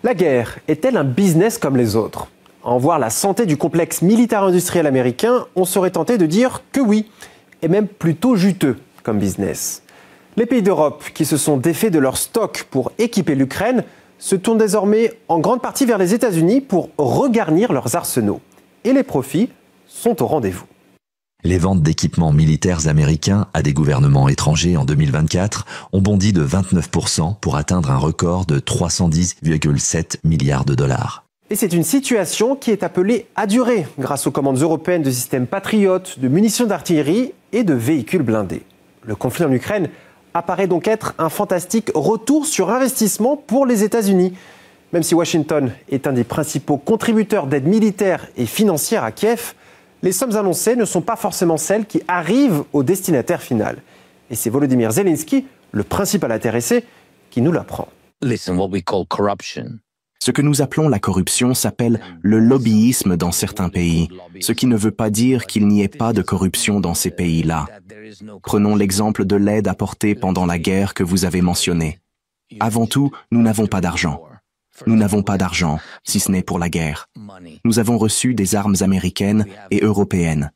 La guerre est-elle un business comme les autres? À en voir la santé du complexe militaire-industriel américain, on serait tenté de dire que oui, et même plutôt juteux comme business. Les pays d'Europe qui se sont défaits de leur stock pour équiper l'Ukraine se tournent désormais en grande partie vers les États-Unis pour regarnir leurs arsenaux. Et les profits sont au rendez-vous. Les ventes d'équipements militaires américains à des gouvernements étrangers en 2024 ont bondi de 29% pour atteindre un record de 310,7 milliards de dollars. Et c'est une situation qui est appelée à durer grâce aux commandes européennes de systèmes patriotes, de munitions d'artillerie et de véhicules blindés. Le conflit en Ukraine apparaît donc être un fantastique retour sur investissement pour les États-Unis. Même si Washington est un des principaux contributeurs d'aide militaire et financière à Kiev, les sommes annoncées ne sont pas forcément celles qui arrivent au destinataire final. Et c'est Volodymyr Zelensky, le principal intéressé, qui nous l'apprend. Ce que nous appelons la corruption s'appelle le lobbyisme dans certains pays, ce qui ne veut pas dire qu'il n'y ait pas de corruption dans ces pays-là. Prenons l'exemple de l'aide apportée pendant la guerre que vous avez mentionnée. Avant tout, nous n'avons pas d'argent. Nous n'avons pas d'argent, si ce n'est pour la guerre. Nous avons reçu des armes américaines et européennes.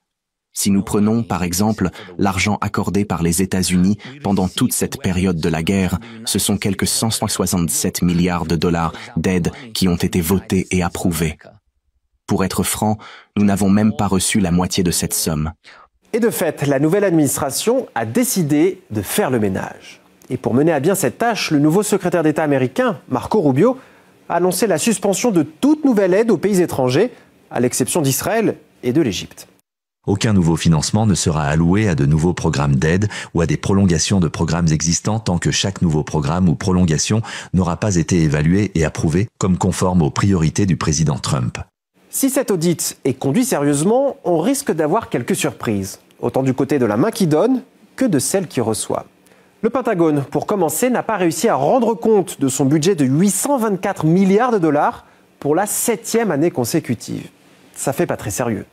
Si nous prenons, par exemple, l'argent accordé par les États-Unis pendant toute cette période de la guerre, ce sont quelques 167 milliards de dollars d'aide qui ont été votés et approuvés. Pour être franc, nous n'avons même pas reçu la moitié de cette somme. Et de fait, la nouvelle administration a décidé de faire le ménage. Et pour mener à bien cette tâche, le nouveau secrétaire d'État américain, Marco Rubio, a annoncé la suspension de toute nouvelle aide aux pays étrangers, à l'exception d'Israël et de l'Égypte. Aucun nouveau financement ne sera alloué à de nouveaux programmes d'aide ou à des prolongations de programmes existants tant que chaque nouveau programme ou prolongation n'aura pas été évalué et approuvé comme conforme aux priorités du président Trump. Si cet audit est conduit sérieusement, on risque d'avoir quelques surprises, autant du côté de la main qui donne que de celle qui reçoit. Le Pentagone, pour commencer, n'a pas réussi à rendre compte de son budget de 824 milliards de dollars pour la 7e année consécutive. Ça fait pas très sérieux.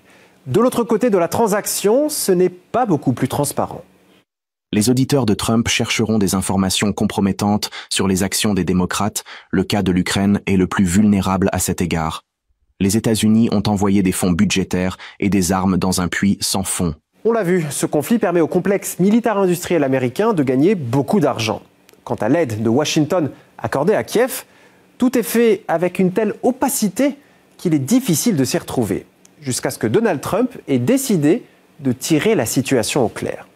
De l'autre côté de la transaction, ce n'est pas beaucoup plus transparent. Les auditeurs de Trump chercheront des informations compromettantes sur les actions des démocrates. Le cas de l'Ukraine est le plus vulnérable à cet égard. Les États-Unis ont envoyé des fonds budgétaires et des armes dans un puits sans fond. On l'a vu, ce conflit permet au complexe militaire-industriel américain de gagner beaucoup d'argent. Quant à l'aide de Washington accordée à Kiev, tout est fait avec une telle opacité qu'il est difficile de s'y retrouver, jusqu'à ce que Donald Trump ait décidé de tirer la situation au clair.